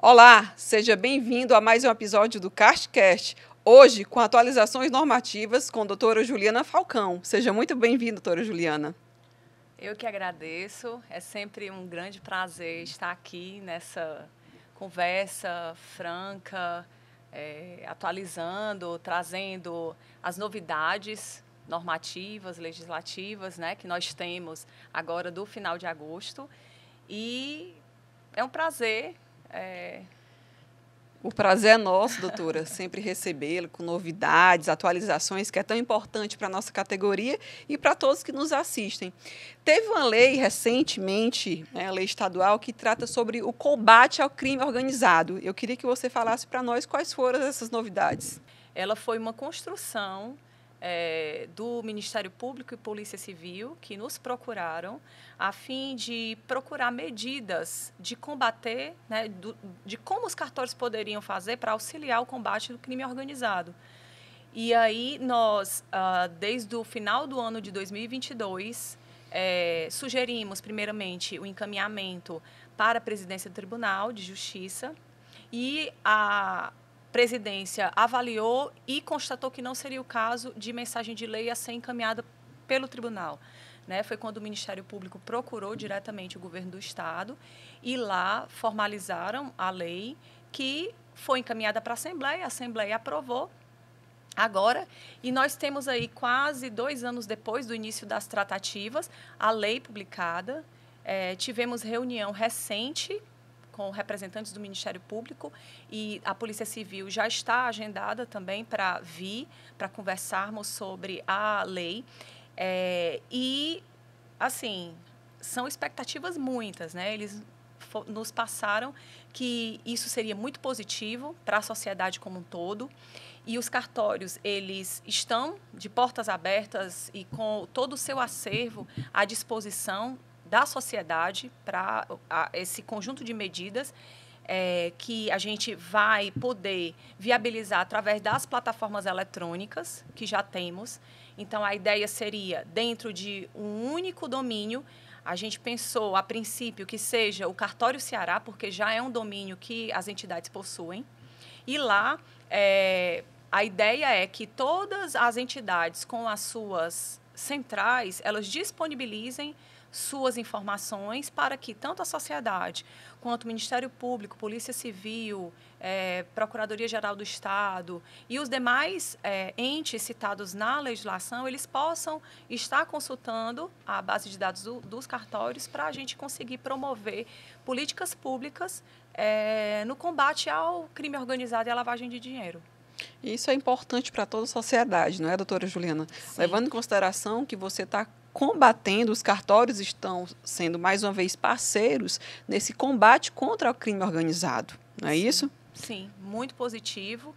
Olá, seja bem-vindo a mais um episódio do CastCast, hoje com atualizações normativas com a doutora Juliana Falcão. Seja muito bem-vinda, doutora Juliana. Eu que agradeço, é sempre um grande prazer estar aqui nessa conversa franca, atualizando, trazendo as novidades normativas, legislativas, né, que nós temos agora do final de agosto. E é um prazer. O prazer é nosso, doutora, sempre recebê-la com novidades, atualizações, que é tão importante para a nossa categoria e para todos que nos assistem. Teve uma lei recentemente, a lei estadual, que trata sobre o combate ao crime organizado. Eu queria que você falasse para nós quais foram essas novidades. Ela foi uma construção do Ministério Público e Polícia Civil, que nos procuraram a fim de procurar medidas de combater, né, de como os cartórios poderiam fazer para auxiliar o combate do crime organizado. E aí nós, desde o final do ano de 2022, sugerimos, primeiramente, o encaminhamento para a presidência do Tribunal de Justiça e a presidência avaliou e constatou que não seria o caso de mensagem de lei a ser encaminhada pelo tribunal. Né? Foi quando o Ministério Público procurou diretamente o governo do Estado e lá formalizaram a lei que foi encaminhada para a Assembleia aprovou agora, e nós temos aí quase 2 anos depois do início das tratativas, a lei publicada, tivemos reunião recente com representantes do Ministério Público e a Polícia Civil já está agendada também para vir, para conversarmos sobre a lei. E, assim, são expectativas muitas, né? Eles nos passaram que isso seria muito positivo para a sociedade como um todo. E os cartórios, eles estão de portas abertas e com todo o seu acervo à disposição da sociedade para esse conjunto de medidas que a gente vai poder viabilizar através das plataformas eletrônicas que já temos. Então, a ideia seria, dentro de um único domínio, a gente pensou, a princípio, que seja o Cartório Ceará, porque já é um domínio que as entidades possuem. E lá, a ideia é que todas as entidades com as suas centrais, elas disponibilizem suas informações para que tanto a sociedade quanto o Ministério Público, Polícia Civil, Procuradoria-Geral do Estado e os demais entes citados na legislação, eles possam estar consultando a base de dados dos cartórios para a gente conseguir promover políticas públicas no combate ao crime organizado e à lavagem de dinheiro. Isso é importante para toda a sociedade, não é, doutora Juliana? Sim. Levando em consideração que você está combatendo, os cartórios estão sendo, mais uma vez, parceiros nesse combate contra o crime organizado, não é isso? Sim, muito positivo.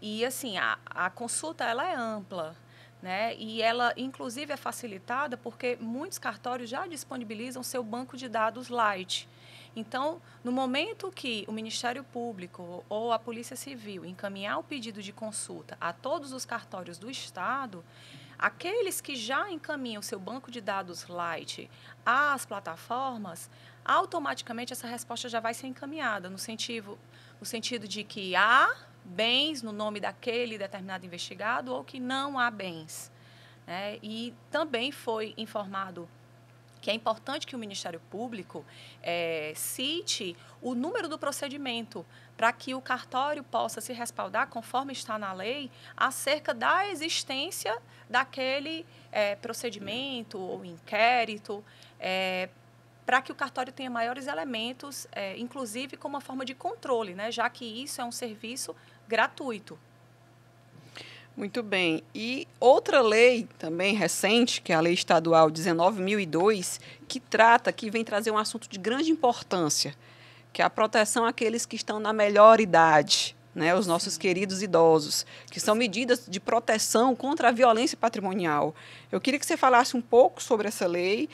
E, assim, a consulta ela é ampla, né? E ela, inclusive, é facilitada porque muitos cartórios já disponibilizam seu banco de dados light. Então, no momento que o Ministério Público ou a Polícia Civil encaminhar o pedido de consulta a todos os cartórios do Estado, aqueles que já encaminham seu banco de dados light às plataformas, automaticamente essa resposta já vai ser encaminhada, no sentido de que há bens no nome daquele determinado investigado ou que não há bens. E também foi informado que é importante que o Ministério Público cite o número do procedimento para que o cartório possa se respaldar, conforme está na lei, acerca da existência daquele procedimento ou inquérito, para que o cartório tenha maiores elementos, inclusive como uma forma de controle, né, já que isso é um serviço gratuito. Muito bem. E outra lei também recente, que é a Lei Estadual 19.002, que vem trazer um assunto de grande importância, que é a proteção àqueles que estão na melhor idade, né, os nossos queridos idosos, que são medidas de proteção contra a violência patrimonial. Eu queria que você falasse um pouco sobre essa lei,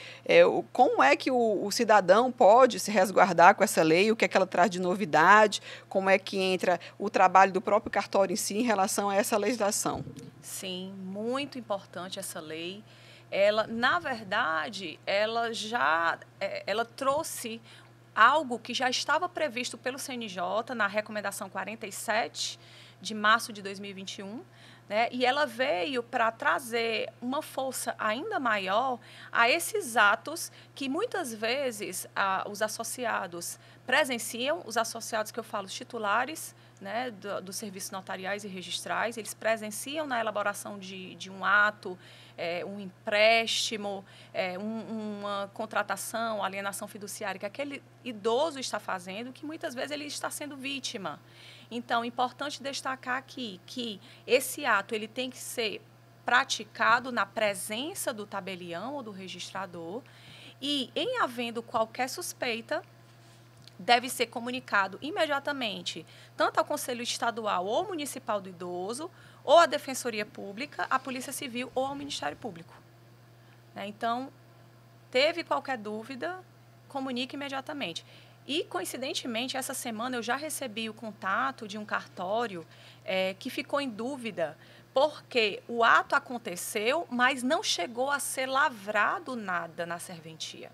como é que o cidadão pode se resguardar com essa lei, o que é que ela traz de novidade, como é que entra o trabalho do próprio cartório em si em relação a essa legislação. Sim, muito importante essa lei. Ela, na verdade, ela trouxe algo que já estava previsto pelo CNJ na recomendação 47 de março de 2021, né? E ela veio para trazer uma força ainda maior a esses atos que muitas vezes os associados presenciam, os associados que eu falo, os titulares, né, dos serviços notariais e registrais, eles presenciam na elaboração de um ato, um empréstimo, uma contratação, alienação fiduciária que aquele idoso está fazendo, que muitas vezes ele está sendo vítima. Então, é importante destacar aqui que esse ato ele tem que ser praticado na presença do tabelião ou do registrador e, em havendo qualquer suspeita, deve ser comunicado imediatamente, tanto ao Conselho Estadual ou Municipal do Idoso, ou à Defensoria Pública, à Polícia Civil ou ao Ministério Público. Então, teve qualquer dúvida, comunique imediatamente. E, coincidentemente, essa semana eu já recebi o contato de um cartório que ficou em dúvida, porque o ato aconteceu, mas não chegou a ser lavrado nada na serventia.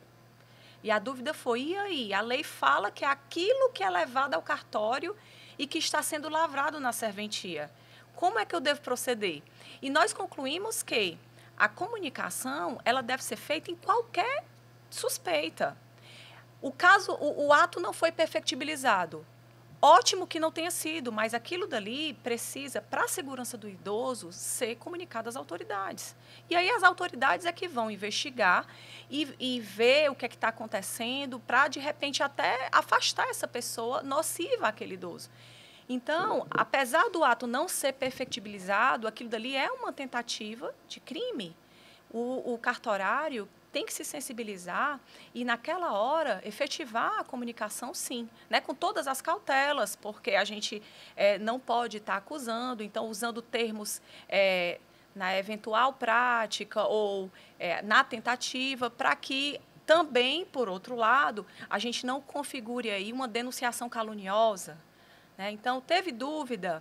E a dúvida foi, e aí? A lei fala que é aquilo que é levado ao cartório e que está sendo lavrado na serventia. Como é que eu devo proceder? E nós concluímos que a comunicação ela deve ser feita em qualquer suspeita. O ato não foi perfectibilizado. Ótimo que não tenha sido, mas aquilo dali precisa, para a segurança do idoso, ser comunicado às autoridades. E aí as autoridades é que vão investigar e ver o que é que está acontecendo para, de repente, até afastar essa pessoa nociva àquele idoso. Então, apesar do ato não ser perfectibilizado, aquilo dali é uma tentativa de crime. O cartorário tem que se sensibilizar e, naquela hora, efetivar a comunicação, sim, né, com todas as cautelas, porque a gente não pode estar acusando, então, usando termos na eventual prática ou na tentativa, para que também, por outro lado, a gente não configure aí uma denunciação caluniosa. Né? Então, teve dúvida,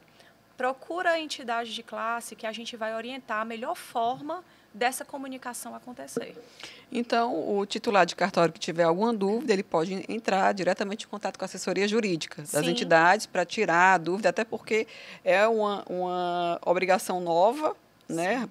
procura a entidade de classe que a gente vai orientar a melhor forma dessa comunicação acontecer. Então, o titular de cartório que tiver alguma dúvida, ele pode entrar diretamente em contato com a assessoria jurídica das entidades para tirar a dúvida, até porque é uma obrigação nova, né?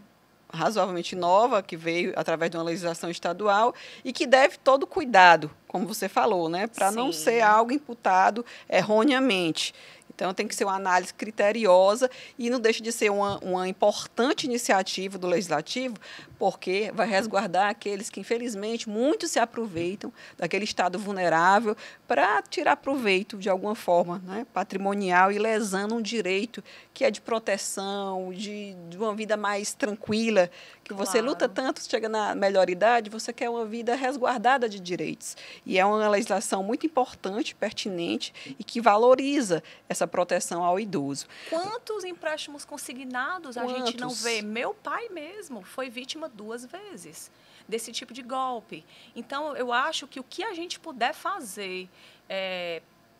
Razoavelmente nova, que veio através de uma legislação estadual e que deve todo cuidado, como você falou, né? Para não ser algo imputado erroneamente. Então, tem que ser uma análise criteriosa e não deixa de ser uma importante iniciativa do Legislativo, porque vai resguardar aqueles que, infelizmente, muitos se aproveitam daquele estado vulnerável para tirar proveito, de alguma forma, né, patrimonial e lesando um direito que é de proteção, de uma vida mais tranquila, que você luta tanto, chega na melhor idade, você quer uma vida resguardada de direitos. E é uma legislação muito importante, pertinente e que valoriza essa proteção ao idoso. Quantos empréstimos consignados a gente não vê? Meu pai mesmo foi vítima 2 vezes desse tipo de golpe. Então, eu acho que o que a gente puder fazer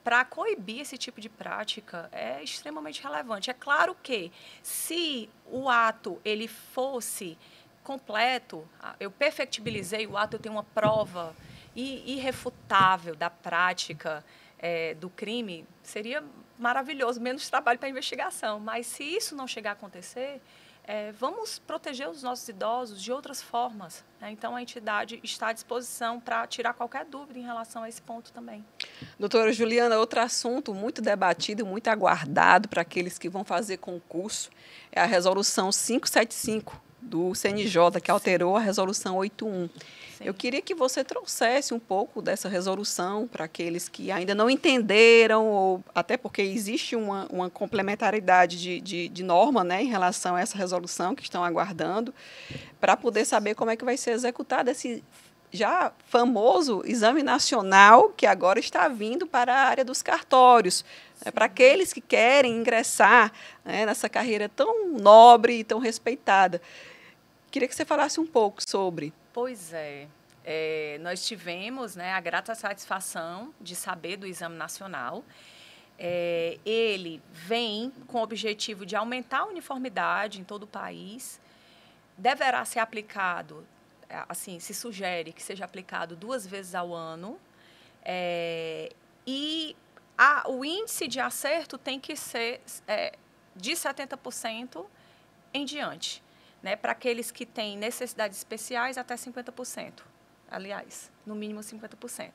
para coibir esse tipo de prática é extremamente relevante. É claro que, se o ato ele fosse completo, eu perfectibilizei o ato, eu tenho uma prova irrefutável da prática do crime, seria maravilhoso, menos trabalho para a investigação. Mas, se isso não chegar a acontecer, vamos proteger os nossos idosos de outras formas. Né? Então, a entidade está à disposição para tirar qualquer dúvida em relação a esse ponto também. Doutora Juliana, outro assunto muito debatido, muito aguardado para aqueles que vão fazer concurso, é a Resolução 575 do CNJ, que alterou a Resolução 81. Sim. Eu queria que você trouxesse um pouco dessa resolução para aqueles que ainda não entenderam, ou até porque existe uma complementaridade de norma, né, em relação a essa resolução que estão aguardando, para poder saber como é que vai ser executado esse já famoso exame nacional que agora está vindo para a área dos cartórios, né, para aqueles que querem ingressar, né, nessa carreira tão nobre e tão respeitada. Queria que você falasse um pouco sobre. Pois é. Nós tivemos, né, a grata satisfação de saber do Exame Nacional. Ele vem com o objetivo de aumentar a uniformidade em todo o país. Deverá ser aplicado, assim, se sugere que seja aplicado 2 vezes ao ano. E o índice de acerto tem que ser de 70% em diante, né? Para aqueles que têm necessidades especiais, até 50%. Aliás, no mínimo 50%.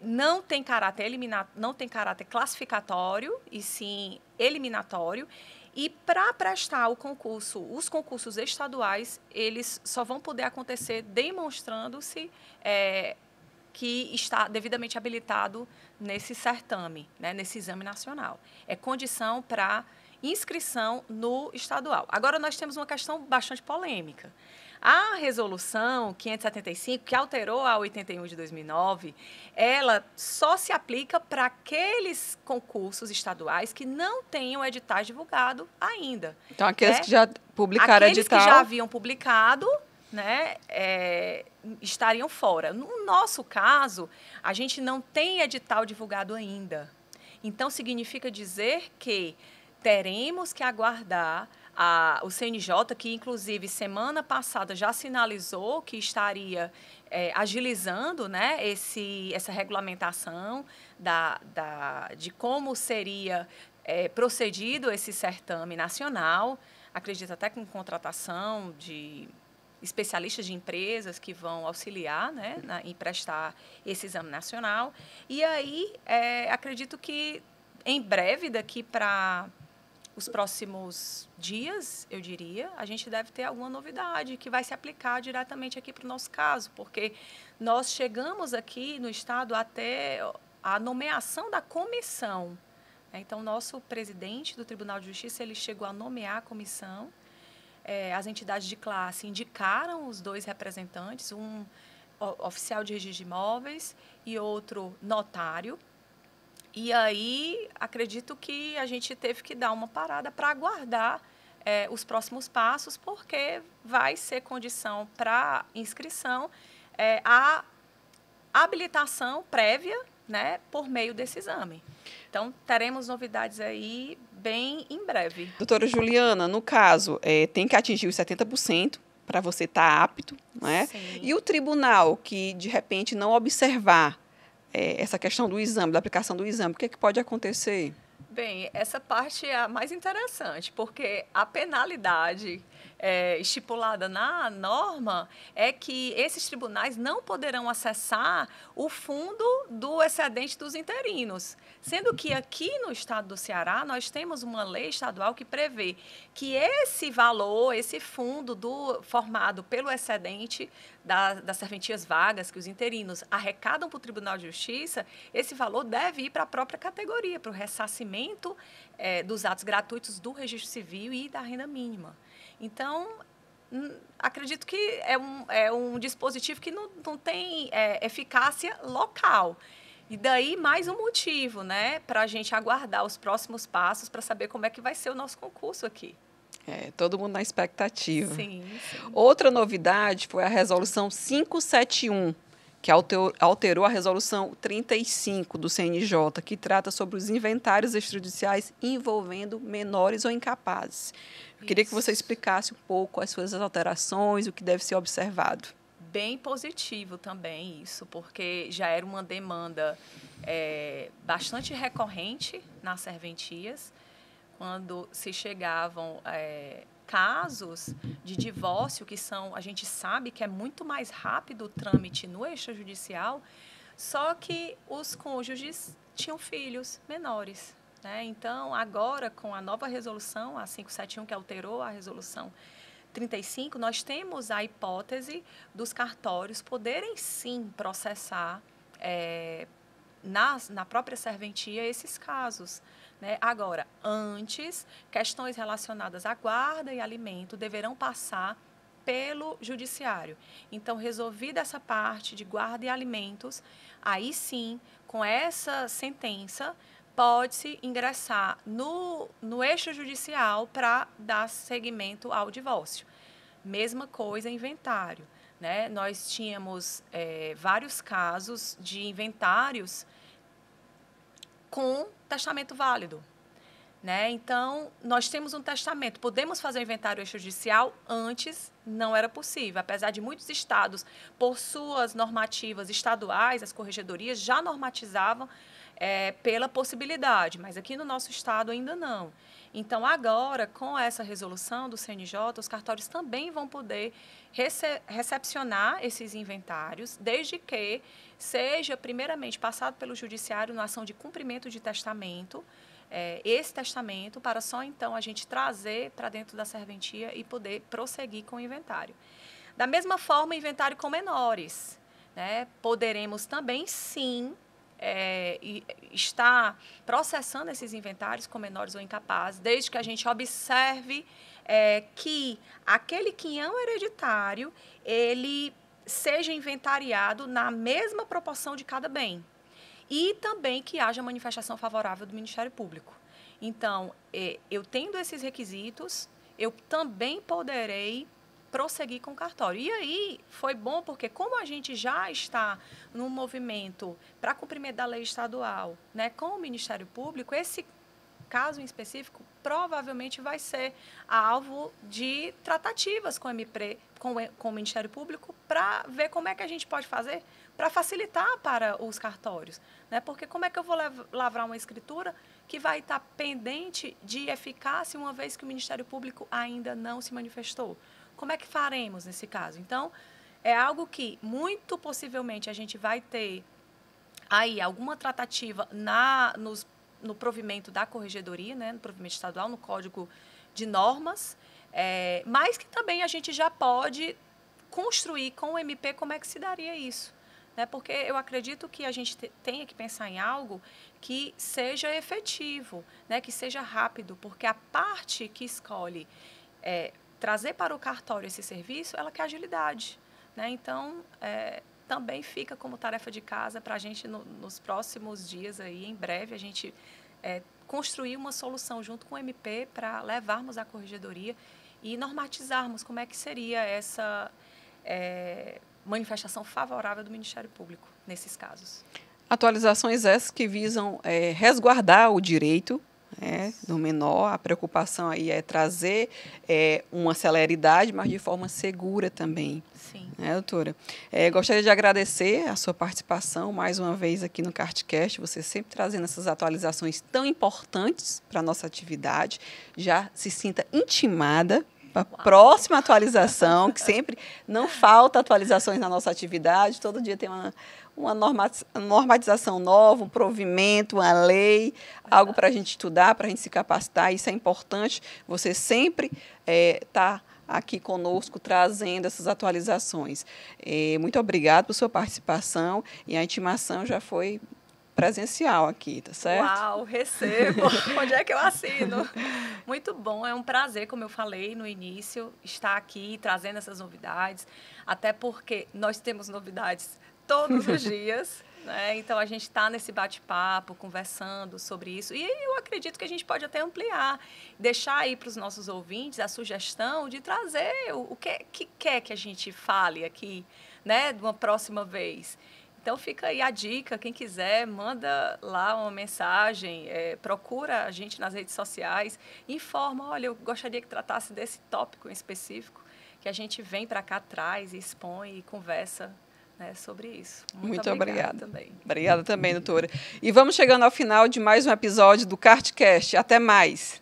Não tem caráter classificatório, e sim eliminatório. E para prestar os concursos estaduais, eles só vão poder acontecer demonstrando-se que está devidamente habilitado nesse certame, né, nesse exame nacional. É condição para inscrição no estadual. Agora, nós temos uma questão bastante polêmica. A resolução 575, que alterou a 81 de 2009, ela só se aplica para aqueles concursos estaduais que não tenham editais divulgado ainda. Então, aqueles que já publicaram edital... Aqueles que já haviam publicado, né, estariam fora. No nosso caso, a gente não tem edital divulgado ainda. Então, significa dizer que teremos que aguardar o CNJ, que inclusive semana passada já sinalizou que estaria agilizando, né, essa regulamentação de como seria procedido esse certame nacional, acredito até com contratação de especialistas de empresas que vão auxiliar, né, em prestar esse exame nacional. E aí, acredito que em breve, daqui para os próximos dias, eu diria, a gente deve ter alguma novidade que vai se aplicar diretamente aqui para o nosso caso, porque nós chegamos aqui no Estado até a nomeação da comissão. Então, nosso presidente do Tribunal de Justiça, ele chegou a nomear a comissão. As entidades de classe indicaram os 2 representantes, um oficial de registro de imóveis e outro notário. E aí, acredito que a gente teve que dar uma parada para aguardar os próximos passos, porque vai ser condição para inscrição a habilitação prévia, né, por meio desse exame. Então, teremos novidades aí bem em breve. Doutora Juliana, no caso, tem que atingir os 70% para você estar apto, né? Sim. E o tribunal que, de repente, não observar essa questão do exame, da aplicação do exame, o que pode acontecer? Bem, essa parte é a mais interessante, porque a penalidade estipulada na norma é que esses tribunais não poderão acessar o fundo do excedente dos interinos, sendo que aqui no estado do Ceará nós temos uma lei estadual que prevê que esse valor, esse fundo formado pelo excedente das serventias vagas que os interinos arrecadam para o Tribunal de Justiça, esse valor deve ir para a própria categoria, para o ressarcimento dos atos gratuitos do registro civil e da renda mínima. Então, acredito que é um dispositivo que não tem eficácia local. E daí mais um motivo, né, para a gente aguardar os próximos passos para saber como é que vai ser o nosso concurso aqui. Todo mundo na expectativa. Sim, sim. Outra novidade foi a resolução 571, que alterou a resolução 35 do CNJ, que trata sobre os inventários extrajudiciais envolvendo menores ou incapazes. Eu queria que você explicasse um pouco as suas alterações, o que deve ser observado. Bem positivo também isso, porque já era uma demanda bastante recorrente nas serventias, quando se chegavam casos de divórcio, a gente sabe que é muito mais rápido o trâmite no extrajudicial, só que os cônjuges tinham filhos menores, né? Então, agora, com a nova resolução, a 571, que alterou a resolução 35, nós temos a hipótese dos cartórios poderem, sim, processar na própria serventia esses casos, né? Agora, antes, questões relacionadas à guarda e alimento deverão passar pelo judiciário. Então, resolvida essa parte de guarda e alimentos, aí sim, com essa sentença, pode-se ingressar no extrajudicial para dar seguimento ao divórcio. Mesma coisa, inventário, né? Nós tínhamos vários casos de inventários com testamento válido. né? Então, nós temos um testamento. Podemos fazer o inventário extrajudicial? Antes não era possível. Apesar de muitos estados, por suas normativas estaduais, as corregedorias já normatizavam pela possibilidade, mas aqui no nosso estado ainda não. Então, agora, com essa resolução do CNJ, os cartórios também vão poder recepcionar esses inventários, desde que seja, primeiramente, passado pelo judiciário na ação de cumprimento de testamento, esse testamento, para só então a gente trazer para dentro da serventia e poder prosseguir com o inventário. Da mesma forma, inventário com menores, né? Poderemos também, sim, estar processando esses inventários com menores ou incapazes, desde que a gente observe que aquele quinhão hereditário, ele seja inventariado na mesma proporção de cada bem. E também que haja manifestação favorável do Ministério Público. Então, eu tendo esses requisitos, eu também poderei prosseguir com o cartório. E aí, foi bom porque, como a gente já está num movimento para cumprimento da lei estadual, né, com o Ministério Público, esse caso em específico provavelmente vai ser alvo de tratativas com o MP, com o Ministério Público, para ver como é que a gente pode fazer para facilitar para os cartórios, né? Porque como é que eu vou lavrar uma escritura que vai estar pendente de eficácia uma vez que o Ministério Público ainda não se manifestou? Como é que faremos nesse caso? Então, é algo que muito possivelmente a gente vai ter aí alguma tratativa no provimento da corregedoria, né, no provimento estadual, no Código de Normas, mas que também a gente já pode construir com o MP como é que se daria isso. Né, porque eu acredito que a gente tenha que pensar em algo que seja efetivo, né, que seja rápido, porque a parte que escolhe trazer para o cartório esse serviço, ela quer agilidade. Né? Então, também fica como tarefa de casa para a gente, nos próximos dias, aí, em breve, a gente construir uma solução junto com o MP para levarmos à corregedoria e normatizarmos como é que seria essa manifestação favorável do Ministério Público nesses casos. Atualizações essas que visam resguardar o direito do menor. A preocupação aí é trazer uma celeridade, mas de forma segura também. Sim. Né, doutora? Gostaria de agradecer a sua participação mais uma vez aqui no CartCast, você sempre trazendo essas atualizações tão importantes para a nossa atividade. Já se sinta intimada para a próxima atualização, que sempre não falta atualizações na nossa atividade, todo dia tem uma normatização nova, um provimento, uma lei, algo para a gente estudar, para a gente se capacitar. Isso é importante, você sempre está aqui conosco trazendo essas atualizações. Muito obrigada por sua participação, e a intimação já foi presencial aqui, tá certo? Uau, recebo! Onde é que eu assino? Muito bom, é um prazer, como eu falei no início, estar aqui trazendo essas novidades, até porque nós temos novidades todos os dias, né? Então, a gente está nesse bate-papo, conversando sobre isso, e eu acredito que a gente pode até ampliar, deixar aí para os nossos ouvintes a sugestão de trazer o que quer que a gente fale aqui, né, de uma próxima vez. Então, fica aí a dica, quem quiser, manda lá uma mensagem, procura a gente nas redes sociais, informa, olha, eu gostaria que tratasse desse tópico em específico, que a gente vem para cá atrás, expõe e conversa, né, sobre isso. Muito obrigada também. Obrigada também, doutora. E vamos chegando ao final de mais um episódio do CartCast. Até mais!